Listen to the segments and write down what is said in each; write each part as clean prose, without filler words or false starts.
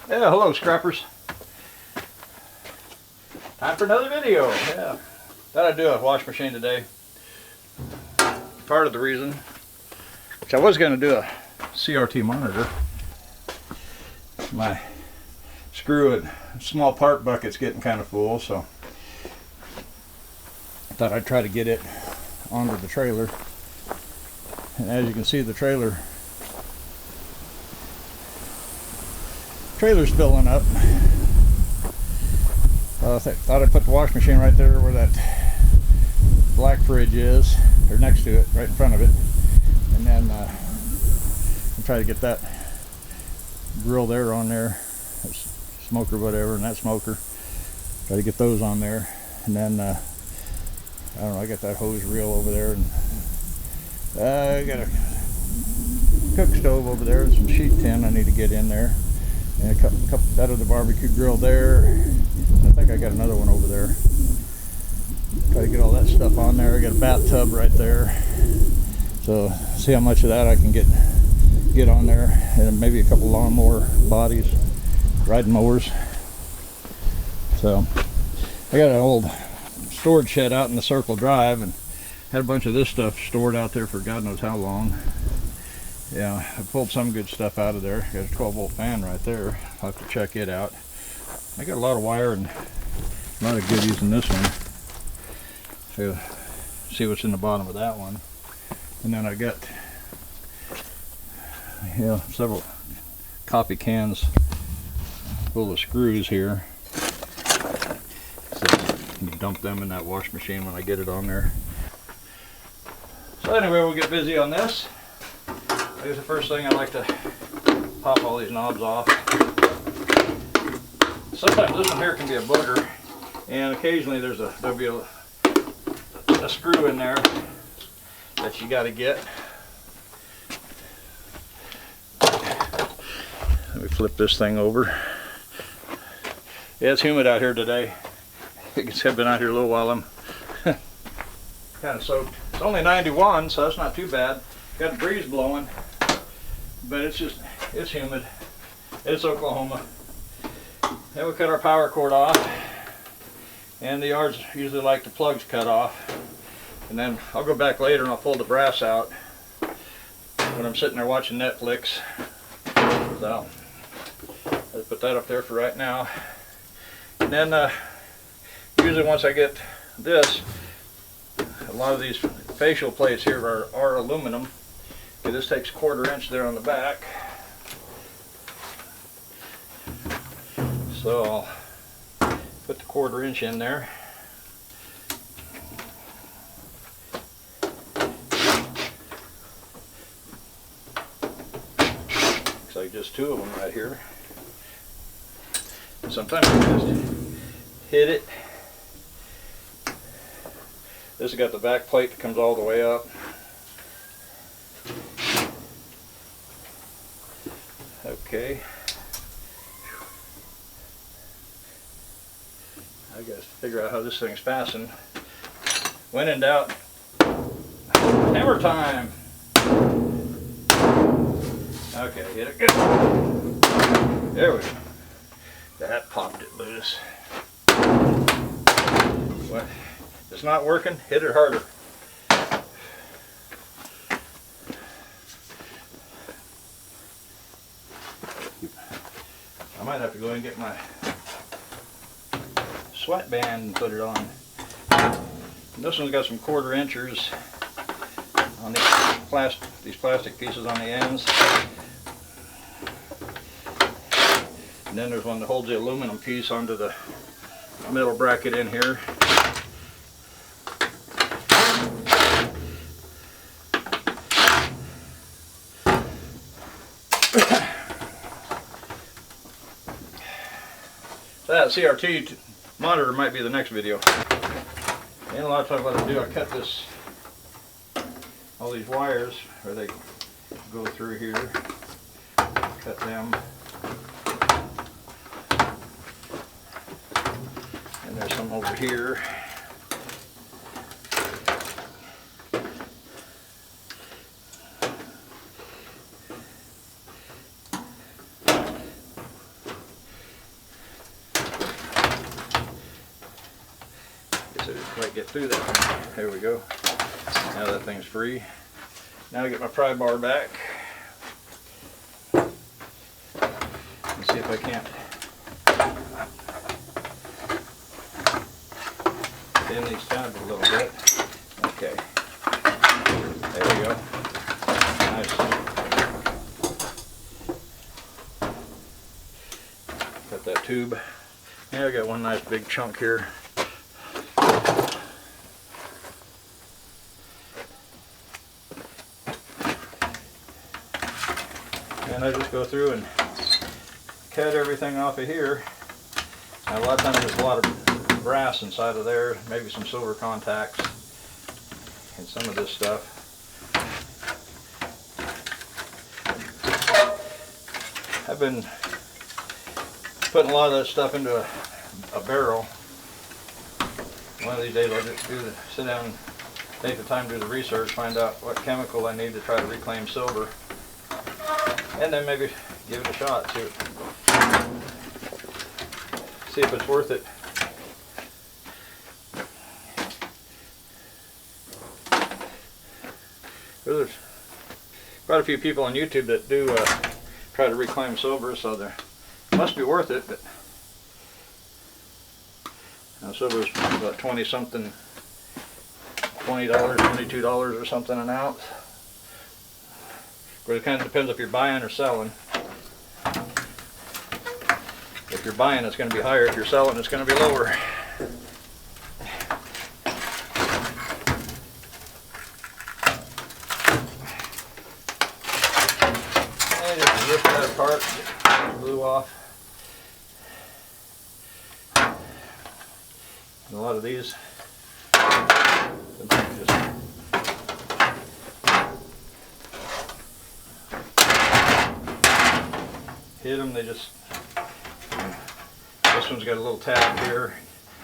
Yeah, hello scrappers. Time for another video. Yeah, thought I'd do a wash machine today. Part of the reason, which I was going to do a CRT monitor. My screw and small part bucket's getting kind of full, so I thought I'd try to get it onto the trailer. And as you can see, the trailer's filling up. I thought I'd put the wash machine right there where that black fridge is, or next to it, right in front of it, and then I'll try to get that grill there on there, that smoker, whatever, and that smoker. Try to get those on there, and then I don't know. I got that hose reel over there, and I got a cook stove over there and some sheet tin I need to get in there. And a couple out of the barbecue grill there. I think I got another one over there. Try to get all that stuff on there. I got a bathtub right there. So see how much of that I can get on there. And maybe a couple lawnmower bodies, riding mowers. So I got an old storage shed out in the Circle Drive and had a bunch of this stuff stored out there for God knows how long. Yeah, I pulled some good stuff out of there. Got a 12-volt fan right there. I'll have to check it out. I got a lot of wire and a lot of goodies in this one. So, see what's in the bottom of that one. And then I got, several coffee cans full of screws here. So you can dump them in that wash machine when I get it on there. So anyway, we'll get busy on this. I guess the first thing I like to pop all these knobs off. Sometimes this one here can be a booger, and occasionally there'll be a screw in there that you got to get. Let me flip this thing over. Yeah, it's humid out here today. You can see I've been out here a little while. I'm kind of soaked. It's only 91, so that's not too bad. Got the breeze blowing, but it's humid. It's Oklahoma. Then we cut our power cord off, and the yards usually like the plugs cut off. And then I'll go back later and I'll pull the brass out when I'm sitting there watching Netflix. So I'll put that up there for right now. And then usually once I get this, a lot of these facial plates here are aluminum. Okay, this takes 1/4 inch there on the back. So I'll put the 1/4 inch in there. Looks like just 2 of them right here. Sometimes you just hit it. This has got the back plate that comes all the way up. Okay. I gotta figure out how this thing's fastened. When in doubt, hammer time. Okay, hit it good. There we go. That popped it loose. What? It's not working, hit it harder. I might have to go and get my sweatband and put it on. And this one's got some 1/4 inchers on these plastic pieces on the ends. And then there's one that holds the aluminum piece onto the middle bracket in here. That CRT monitor might be the next video. And a lot of times what I do, I cut all these wires, or they go through here, cut them. And there's some over here. get through that. There we go. Now that thing's free. Now I get my pry bar back. Let's see if I can't bend these tabs a little bit. Okay. There we go. Nice. Got that tube. Yeah, I got one nice big chunk here. And I just go through and cut everything off of here. Now, a lot of times there's a lot of brass inside of there, maybe some silver contacts and some of this stuff. I've been putting a lot of that stuff into a barrel. One of these days I'll just sit down and take the time to do the research, find out what chemical I need to try to reclaim silver, and then maybe give it a shot, see if it's worth it. There's quite a few people on YouTube that do try to reclaim silver, so it must be worth it. But silver is about 20 something, $20, $22 or something an ounce. But it kind of depends if you're buying or selling. If you're buying, it's going to be higher. If you're selling, it's going to be lower. And just rip that apart, get the glue off. And a lot of these, just hit them, they just, this one's got a little tab here,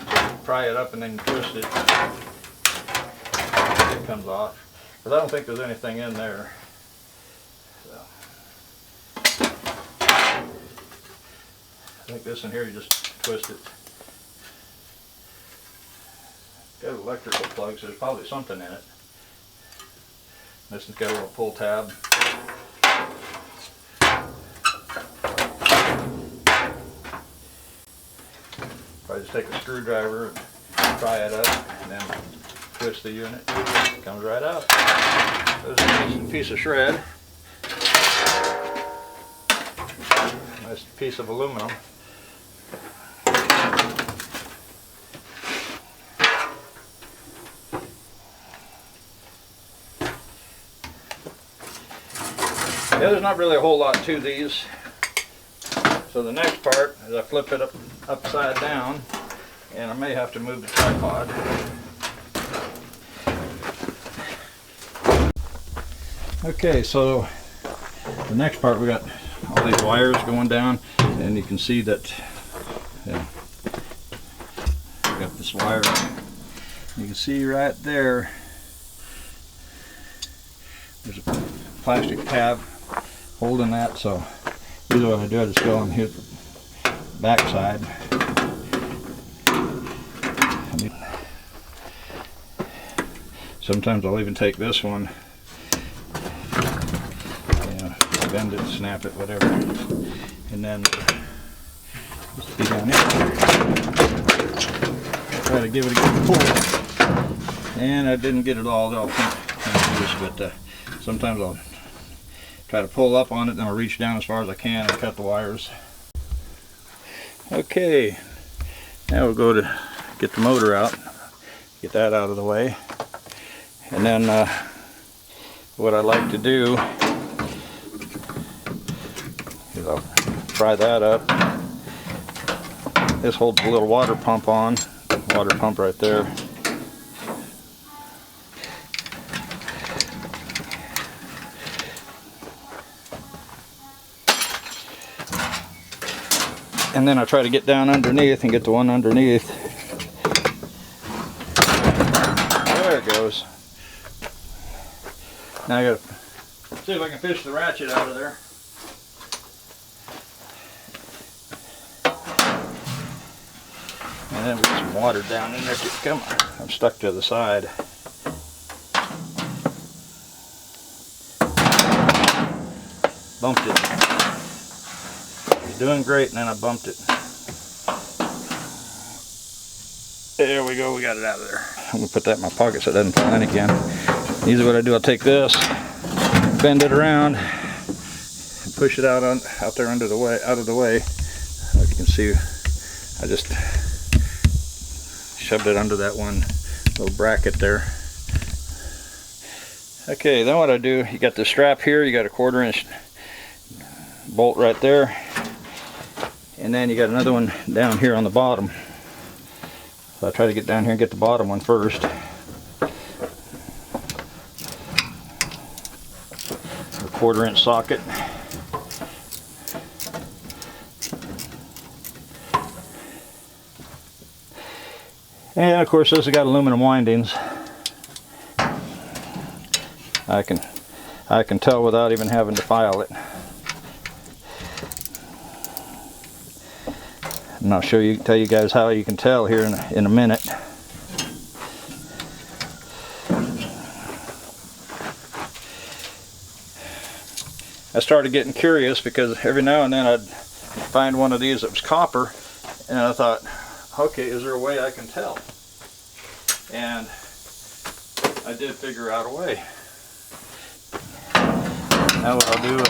so pry it up and then twist it, it comes off. But I don't think there's anything in there. So, I think this in here, you just twist it. Got electrical plugs, so there's probably something in it. This has got a little pull tab. I just take a screwdriver and pry it up and then twist the unit. It comes right out. There's a decent piece of shred. Nice piece of aluminum. Yeah, there's not really a whole lot to these. So the next part is I flip it upside down, and I may have to move the tripod. Okay, so the next part, we got all these wires going down, and you can see that I got this wire. You can see right there, there's a plastic tab holding that, so usually what I do, I just go and hit the back side. Sometimes I'll even take this one, bend it, snap it, whatever, and then just be down here. Try to give it a good pull, and I didn't get it all loose, but sometimes I'll try to pull up on it, then I'll reach down as far as I can and cut the wires. Okay, now we'll go to get the motor out, get that out of the way, and then what I like to do is I'll pry that up. This holds a little water pump on, water pump right there. And then I try to get down underneath and get the one underneath. There it goes. Now I gotta see if I can fish the ratchet out of there. And then we just some water down in there too. Come on, I'm stuck to the side. Bumped it. It's doing great, and then I bumped it. There we go, we got it out of there. I'm gonna put that in my pocket so it doesn't fall in again. Usually what I do, I'll take this, bend it around, and push it out there out of the way. Like you can see, I just shoved it under that one little bracket there. Okay, then what I do, you got the strap here, you got a 1/4 inch bolt right there, and then you got another one down here on the bottom. So I try to get down here and get the bottom one first. A 1/4 inch socket. And of course this has got aluminum windings. I can tell without even having to file it. And I'll tell you guys how you can tell here in a minute. I started getting curious because every now and then I'd find one of these that was copper, and I thought, okay, is there a way I can tell? And I did figure out a way. Now what I'll do is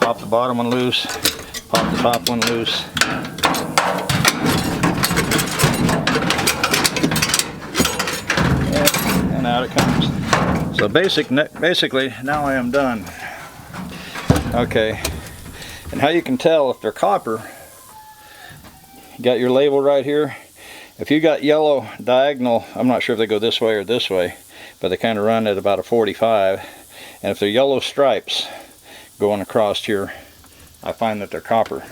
pop the bottom one loose, pop the top one loose. And out it comes. So basically, now I am done. Okay, and how you can tell if they're copper, you got your label right here. If you got yellow diagonal, I'm not sure if they go this way or this way, but they kind of run at about a 45. And if they're yellow stripes going across here, I find that they're copper.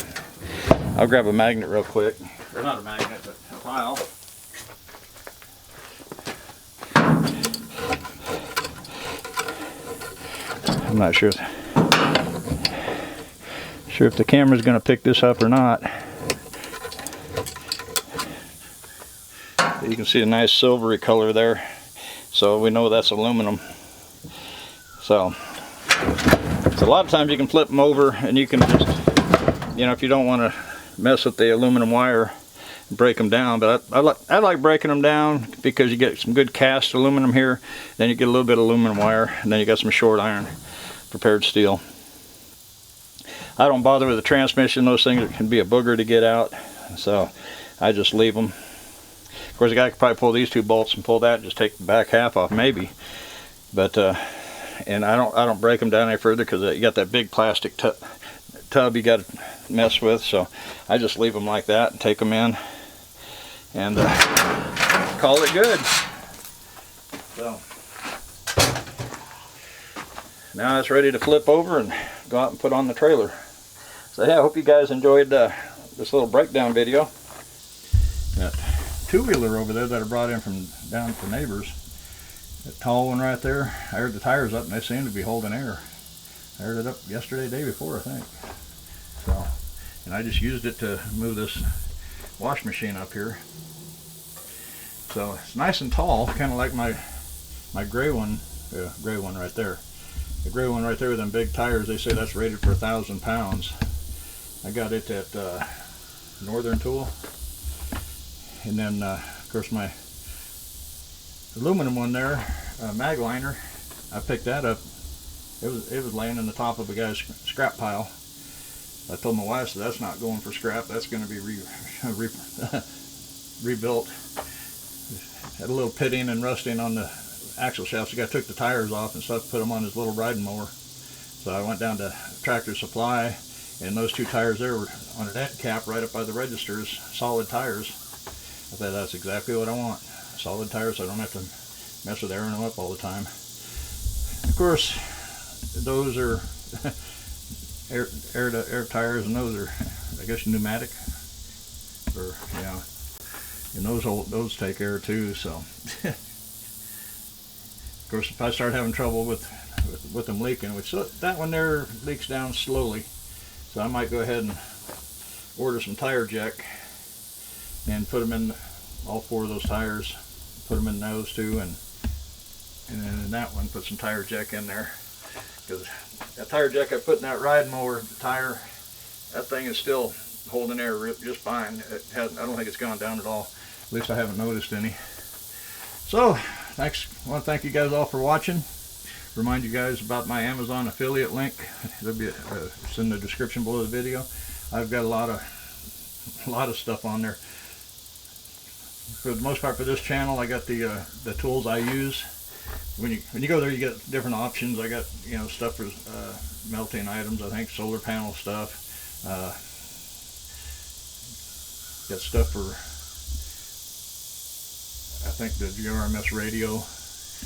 I'll grab a magnet real quick. Or not a magnet, but a file. I'm not sure if the camera's going to pick this up or not. You can see a nice silvery color there, so we know that's aluminum. So a lot of times you can flip them over, and you can just, you know, if you don't want to mess with the aluminum wire, break them down. But I like breaking them down because you get some good cast aluminum here, then you get a little bit of aluminum wire, and then you got some short iron prepared steel. I don't bother with the transmission. Those things can be a booger to get out, so I just leave them. Of course, the guy could probably pull these two bolts and pull that and just take the back half off, maybe. But and I don't break them down any further because you got that big plastic tub you got to mess with. So I just leave them like that and take them in and call it good. So now it's ready to flip over and go out and put on the trailer. So yeah, I hope you guys enjoyed this little breakdown video. That two-wheeler over there that I brought in from down from neighbors, that tall one right there, I aired the tires up and they seem to be holding air. I aired it up yesterday, day before, I think. So, and I just used it to move this wash machine up here. So it's nice and tall, kind of like my gray one right there. The gray one right there with them big tires, they say that's rated for 1,000 pounds. I got it at Northern Tool. And then, of course, my aluminum one there, mag liner, I picked that up. It was laying in the top of a guy's scrap pile. I told my wife, so that's not going for scrap. That's going to be rebuilt. Had a little pitting and rusting on the axle shafts. The guy took the tires off and stuff, put them on his little riding mower. So I went down to Tractor Supply, and those two tires there were on an end cap right up by the registers, solid tires. I thought that's exactly what I want. Solid tires, so I don't have to mess with airing them up all the time. Of course, those are air tires, and those are, I guess, pneumatic. Or yeah, and those take air too. So, of course, if I start having trouble with them leaking, which that one there leaks down slowly, so I might go ahead and order some tire jack and put them in all 4 of those tires. Put them in those 2, and then in that one put some tire jack in there, because that tire jack I put in that riding mower tire, that thing is still holding air just fine. I don't think it's gone down at all. At least I haven't noticed any. So thanks. I want to thank you guys all for watching. Remind you guys about my Amazon affiliate link. It'll be it's in the description below the video. I've got a lot of stuff on there. For the most part, for this channel, I got the tools I use. When you go there, you get different options. I got, you know, stuff for melting items. I think solar panel stuff. Got stuff for, I think, the GRMS radio.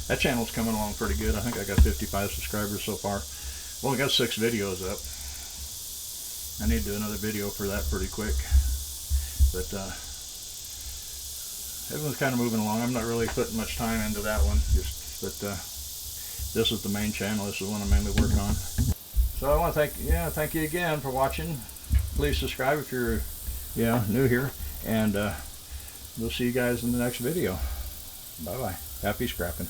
That channel's coming along pretty good. I think I got 55 subscribers so far. Well, I got 6 videos up. I need to do another video for that pretty quick. But everyone's kind of moving along. I'm not really putting much time into that one. But this is the main channel. This is the one I'm mainly working on. So I want to thank you again for watching. Please subscribe if you're new here, and we'll see you guys in the next video. Bye bye. Happy scrapping.